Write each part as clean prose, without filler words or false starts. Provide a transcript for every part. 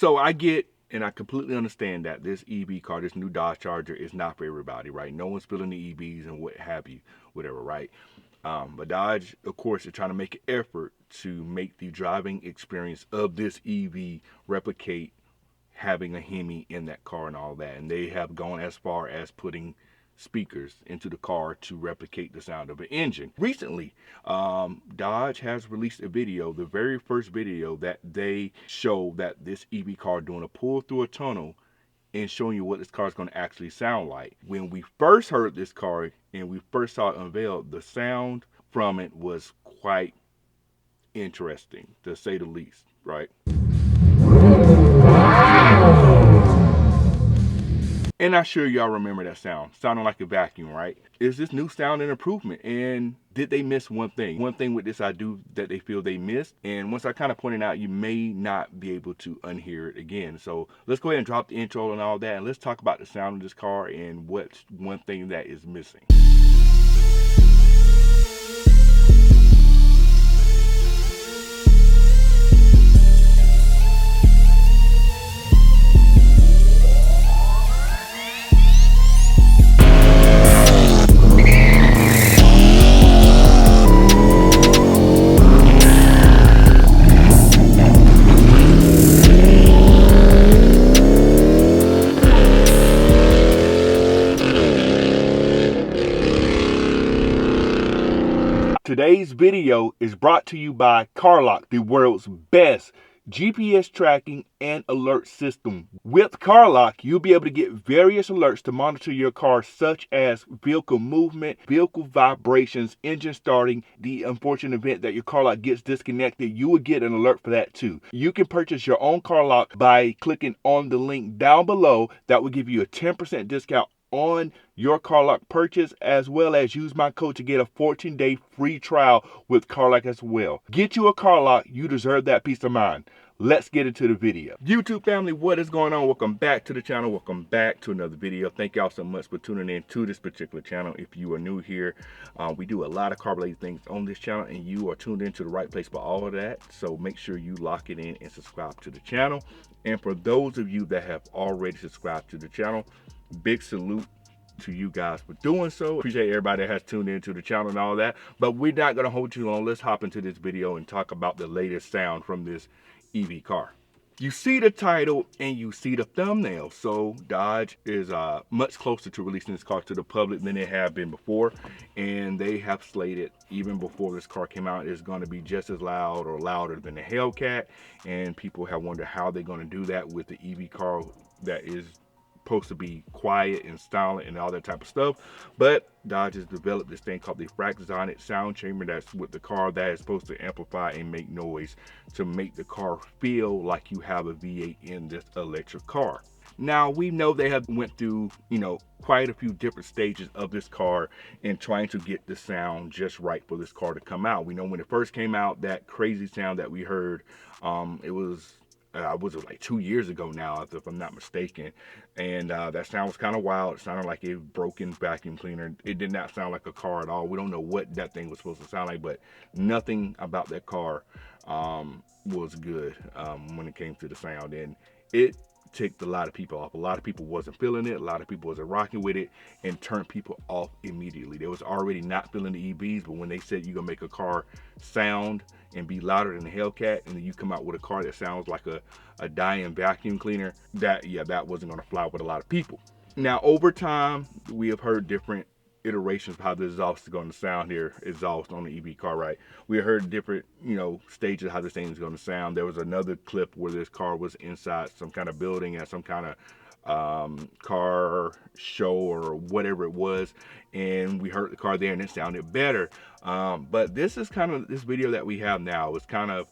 So I get and I completely understand that this EV car, this new Dodge Charger, is not for everybody, right? No one's feeling the EVs and what have you, whatever, right? But Dodge, of course, is trying to make an effort to make the driving experience of this EV replicate having a Hemi in that car and all that. And they have gone as far as putting speakers into the car to replicate the sound of an engine. Recently, Dodge has released a video, the very first video that they show that this EV car doing a pull through a tunnel and showing you what this car is going to actually sound like. When we first heard this car and we first saw it unveiled, the sound from it was quite interesting, to say the least, right? And I'm sure y'all remember that sound, sounding like a vacuum, right? Is this new sound an improvement? And did they miss one thing? One thing with this I do that they feel they missed. And once I kind of pointed out, you may not be able to unhear it again. So let's go ahead and drop the intro and all that. And let's talk about the sound of this car and what's one thing that is missing. Today's video is brought to you by CarLock, the world's best GPS tracking and alert system. With CarLock, you'll be able to get various alerts to monitor your car, such as vehicle movement, vehicle vibrations, engine starting. The unfortunate event that your CarLock gets disconnected, you will get an alert for that too. You can purchase your own CarLock by clicking on the link down below. That will give you a 10% discount on your CarLock purchase, as well as use my code to get a 14-day free trial with CarLock as well. Get you a CarLock, you deserve that peace of mind. Let's get into the video. YouTube family, what is going on? Welcome back to the channel. Welcome back to another video. Thank y'all so much for tuning in to this particular channel. If you are new here, we do a lot of car-related things on this channel, and you are tuned into the right place for all of that. So make sure you lock it in and subscribe to the channel. And for those of you that have already subscribed to the channel, big salute to you guys for doing so. Appreciate everybody that has tuned into the channel and all that. But we're not going to hold you long. Let's hop into this video and talk about the latest sound from this EV car. You see the title and you see the thumbnail. So Dodge is much closer to releasing this car to the public than they have been before. And they have slated, even before this car came out, it's going to be just as loud or louder than the Hellcat. And people have wondered how they're going to do that with the EV car that is supposed to be quiet and silent and all that type of stuff. But Dodge has developed this thing called the Fratzonic sound chamber that's with the car that is supposed to amplify and make noise to make the car feel like you have a V8 in this electric car. Now, we know they have went through, quite a few different stages of this car and trying to get the sound just right for this car to come out. We know when it first came out, that crazy sound that we heard, it was like 2 years ago now, if I'm not mistaken. And that sound was kind of wild. It sounded like a broken vacuum cleaner. It did not sound like a car at all. We don't know what that thing was supposed to sound like, but nothing about that car was good when it came to the sound. And it ticked a lot of people off. A lot of people wasn't feeling it. A lot of people wasn't rocking with it, and turned people off immediately. They was already not feeling the EVs, but when they said you're gonna make a car sound and be louder than the Hellcat, and then you come out with a car that sounds like a dying vacuum cleaner, that wasn't gonna fly with a lot of people. Now, over time, we have heard different iterations of how the exhaust is going to sound here, exhaust on the EV car, right? We heard different, stages of how this thing is going to sound. There was another clip where this car was inside some kind of building at some kind of car show or whatever it was, and we heard the car there and it sounded better. But this is kind of, this video that we have now is kind of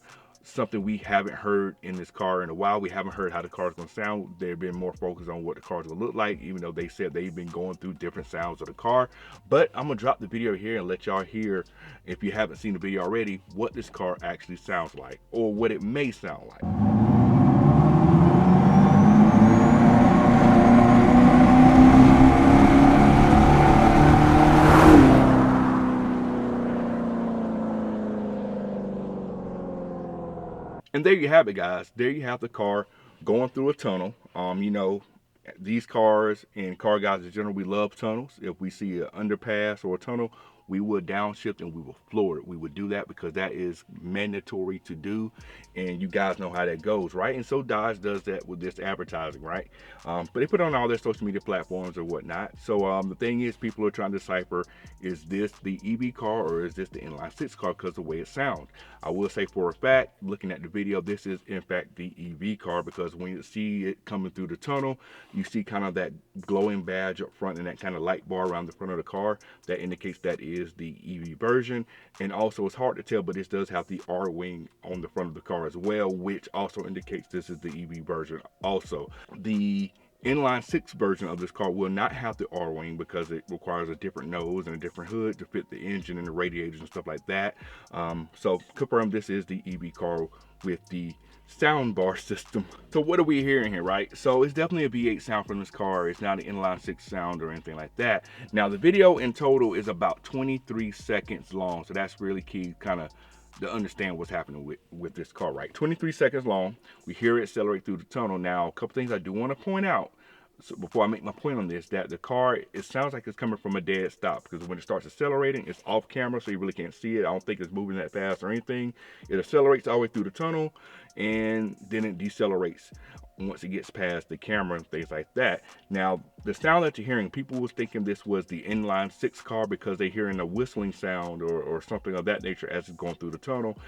something we haven't heard in this car in a while. We haven't heard how the car is going to sound. They've been more focused on what the car is going to look like, even though they said they've been going through different sounds of the car. But I'm going to drop the video here and let y'all hear, if you haven't seen the video already, what this car actually sounds like, or what it may sound like. And there you have it, guys. There you have the car going through a tunnel. You know, these cars and car guys in general, we love tunnels. If we see an underpass or a tunnel, we will downshift and we will floor it. We would do that because that is mandatory to do, and you guys know how that goes, right? And so Dodge does that with this advertising, right? But they put it on all their social media platforms or whatnot. So the thing is, people are trying to decipher, is this the EV car or is this the inline six car, because of the way it sounds. I will say for a fact, looking at the video, this is in fact the EV car, because when you see it coming through the tunnel, you see kind of that glowing badge up front and that kind of light bar around the front of the car. That indicates that is the EV version. And also, it's hard to tell, but this does have the R wing on the front of the car as well, which also indicates this is the EV version. Also, the inline six version of this car will not have the R wing because it requires a different nose and a different hood to fit the engine and the radiators and stuff like that. So confirm this is the EV car with the sound bar system. So what are we hearing here, right? So it's definitely a V8 sound from this car. It's not an inline six sound or anything like that. Now the video in total is about 23 seconds long, so that's really key kind of to understand what's happening with this car, right? 23 seconds long. We hear it accelerate through the tunnel. Now a couple things I do want to point out, so before I make my point on this, that the car, it sounds like it's coming from a dead stop, because when it starts accelerating, it's off camera, so you really can't see it. I don't think it's moving that fast or anything. It accelerates all the way through the tunnel, and then it decelerates once it gets past the camera and things like that. Now, the sound that you're hearing, people was thinking this was the inline six car because they're hearing a whistling sound or something of that nature as it's going through the tunnel.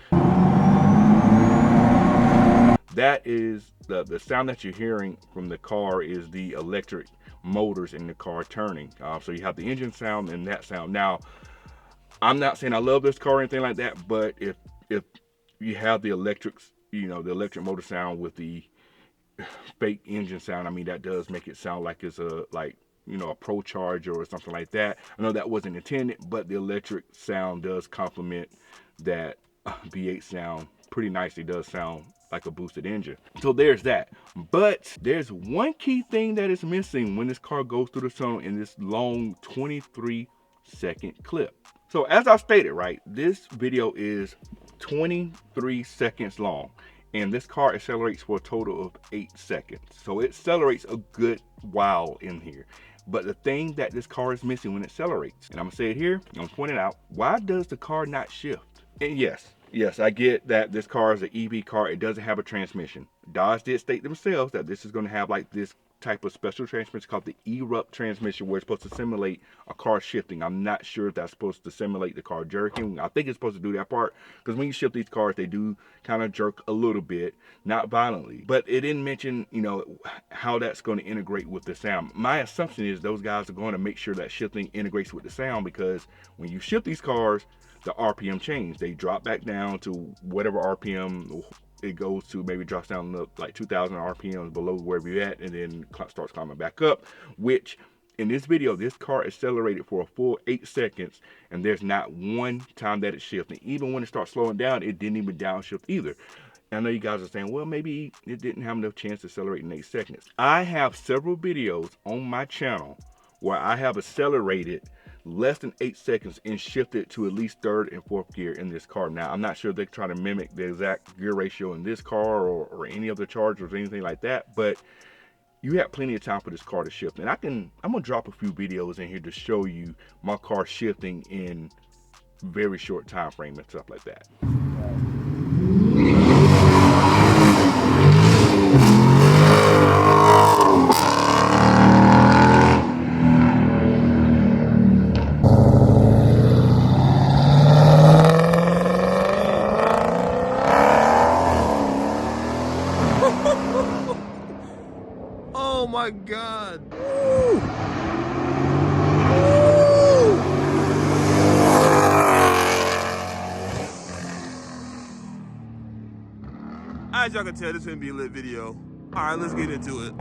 That is the sound that you're hearing from the car is the electric motors in the car turning. So you have the engine sound and that sound. Now, I'm not saying I love this car or anything like that, but if you have the electrics, you know, the electric motor sound with the fake engine sound, I mean, that does make it sound like it's a, like, you know, a Pro Charger or something like that. I know that wasn't intended, but the electric sound does complement that V8 sound pretty nicely. It does sound like a boosted engine. So there's that. But there's one key thing that is missing when this car goes through the tunnel in this long 23-second clip. So as I stated, right, this video is 23 seconds long, and this car accelerates for a total of 8 seconds. So it accelerates a good while in here. But the thing that this car is missing when it accelerates, and I'm gonna say it here, I'm gonna point it out, why does the car not shift? And yes, I get that this car is an EV car. It doesn't have a transmission. Dodge did state themselves that this is going to have like this type of special transmission called the erupt transmission, where it's supposed to simulate a car shifting. I'm not sure if that's supposed to simulate the car jerking. I think it's supposed to do that part, because when you shift these cars, they do kind of jerk a little bit, not violently. But it didn't mention, you know, how that's going to integrate with the sound. My assumption is those guys are going to make sure that shifting integrates with the sound, because when you shift these cars, the RPM change. They drop back down to whatever RPM it goes to. Maybe drops down to like 2,000 RPMs below wherever you're at, and then starts climbing back up, which in this video, this car accelerated for a full 8 seconds, and there's not one time that it shifted. Even when it starts slowing down, it didn't even downshift either. I know you guys are saying, well, maybe it didn't have enough chance to accelerate in 8 seconds. I have several videos on my channel where I have accelerated less than 8 seconds and shifted to at least third and fourth gear in this car. Now, I'm not sure if they're trying to mimic the exact gear ratio in this car or any other Chargers or anything like that, but you have plenty of time for this car to shift. And I'm gonna drop a few videos in here to show you my car shifting in very short time frame and stuff like that. Oh my God. As y'all can tell, this is gonna be a lit video. All right, let's get into it.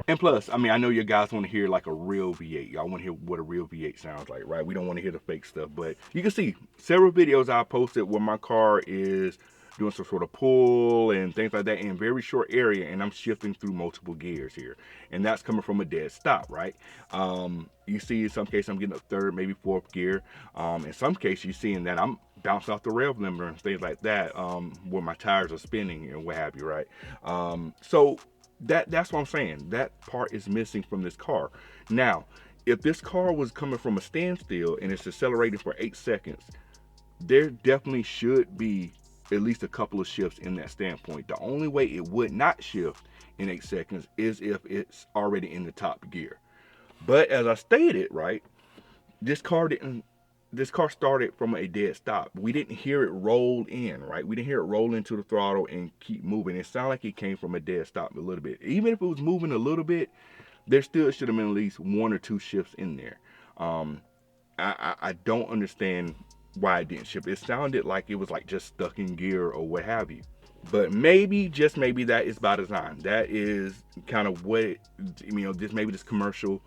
And plus, I mean, I know you guys want to hear like a real V8. Y'all want to hear what a real V8 sounds like, right? We don't want to hear the fake stuff. But you can see several videos I posted where my car is doing some sort of pull and things like that in a very short area, and I'm shifting through multiple gears here, and that's coming from a dead stop, right? You see in some cases I'm getting a third, maybe fourth gear. In some cases you're seeing that I'm bouncing off the rev limiter and things like that, where my tires are spinning and what have you, right? So that's what I'm saying. That part is missing from this car. Now, if this car was coming from a standstill and it's accelerating for 8 seconds, there definitely should be at least a couple of shifts in that standpoint. The only way it would not shift in 8 seconds is if it's already in the top gear. But as I stated, right, this car started from a dead stop. We didn't hear it roll in, right? We didn't hear it roll into the throttle and keep moving. It sounded like it came from a dead stop a little bit. Even if it was moving a little bit, there still should have been at least 1 or 2 shifts in there. I don't understand why it didn't shift. It sounded like it was like just stuck in gear or what have you. But maybe, just maybe, that is by design. That is kind of what, maybe this commercial,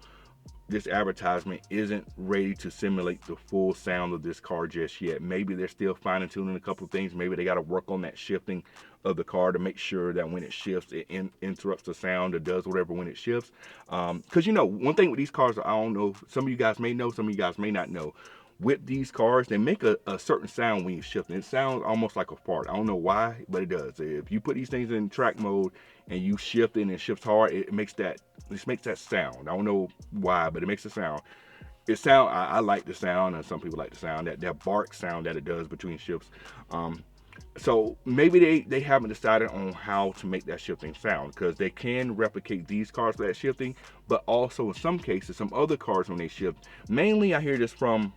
this advertisement isn't ready to simulate the full sound of this car just yet. Maybe they're still fine tuning a couple of things. Maybe they got to work on that shifting of the car to make sure that when it shifts, it interrupts the sound or does whatever when it shifts. Because, one thing with these cars, I don't know, some of you guys may know, some of you guys may not know. With these cars, they make a certain sound when you shift. And it sounds almost like a fart. I don't know why, but it does. If you put these things in track mode and you shift and it shifts hard, it makes that sound. I don't know why, but it makes a sound. I like the sound, and some people like the sound, that bark sound that it does between shifts. So maybe they haven't decided on how to make that shifting sound, because they can replicate these cars for that shifting, but also in some cases, some other cars when they shift, mainly I hear this from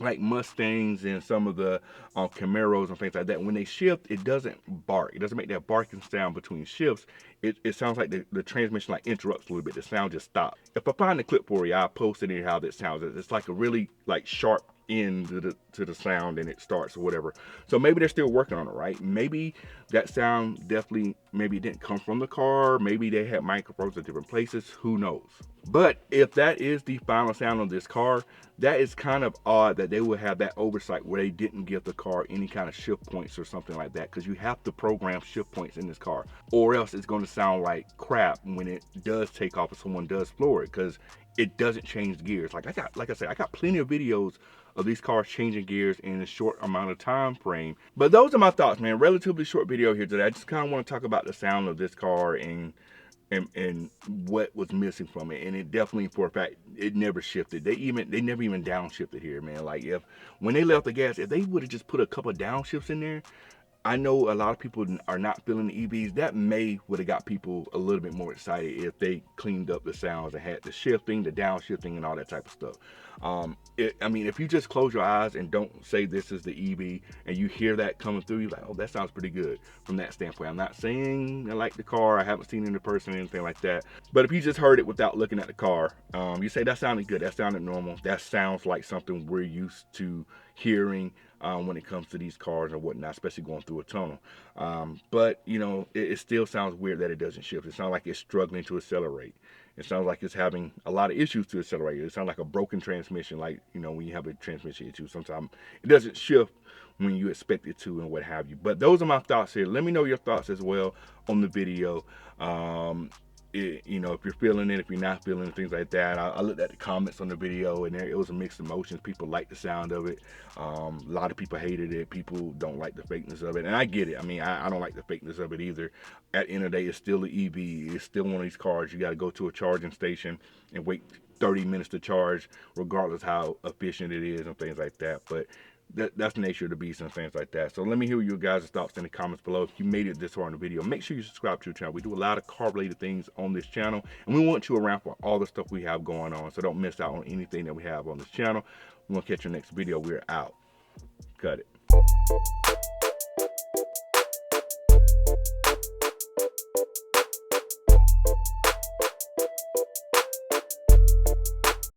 like Mustangs and some of the Camaros and things like that. When they shift, it doesn't bark. It doesn't make that barking sound between shifts. It sounds like the transmission like interrupts a little bit. The sound just stops. If I find the clip for you, I'll post it in how that sounds. It's like a really like sharp end to the sound, and it starts or whatever. So maybe they're still working on it, right? Maybe that sound definitely, maybe it didn't come from the car. Maybe they had microphones at different places. Who knows? But if that is the final sound of this car, that is kind of odd that they would have that oversight where they didn't give the car any kind of shift points or something like that, because you have to program shift points in this car, or else it's going to sound like crap when it does take off or someone does floor it, because it doesn't change gears. Like I said, I got plenty of videos of these cars changing gears in a short amount of time frame. But those are my thoughts, man. Relatively short video here today. I just kind of want to talk about the sound of this car and what was missing from it. And it definitely, for a fact, it never shifted. They never even downshifted here, man. Like, when they left the gas, if they would have just put a couple of downshifts in there, I know a lot of people are not feeling the EVs. That would have got people a little bit more excited if they cleaned up the sounds and had the shifting, the downshifting, and all that type of stuff. If you just close your eyes and don't say this is the EV, and you hear that coming through, you're like, oh, that sounds pretty good from that standpoint. I'm not saying I like the car. I haven't seen it in person or anything like that. But if you just heard it without looking at the car, you say that sounded good. That sounded normal. That sounds like something we're used to hearing when it comes to these cars or whatnot, especially going through a tunnel. But it still sounds weird that it doesn't shift. It sounds like it's struggling to accelerate. It sounds like it's having a lot of issues to accelerate. It sounds like a broken transmission, like when you have a transmission issue. Sometimes it doesn't shift when you expect it to and what have you. But those are my thoughts here. Let me know your thoughts as well on the video. If you're feeling it, if you're not feeling it, things like that. I looked at the comments on the video, and it was a mixed emotions. People liked the sound of it. A lot of people hated it. People don't like the fakeness of it, and I get it. I don't like the fakeness of it either. At the end of the day, it's still an EV. It's still one of these cars. You got to go to a charging station and wait 30 minutes to charge, regardless how efficient it is and things like that. But that's the nature of the beast and things like that. So let me hear your guys' thoughts in the comments below. If you made it this far in the video, make sure you subscribe to the channel. We do a lot of car related things on this channel, and we want you around for all the stuff we have going on. So don't miss out on anything that we have on this channel. We're gonna catch you next video. We're out. Cut it.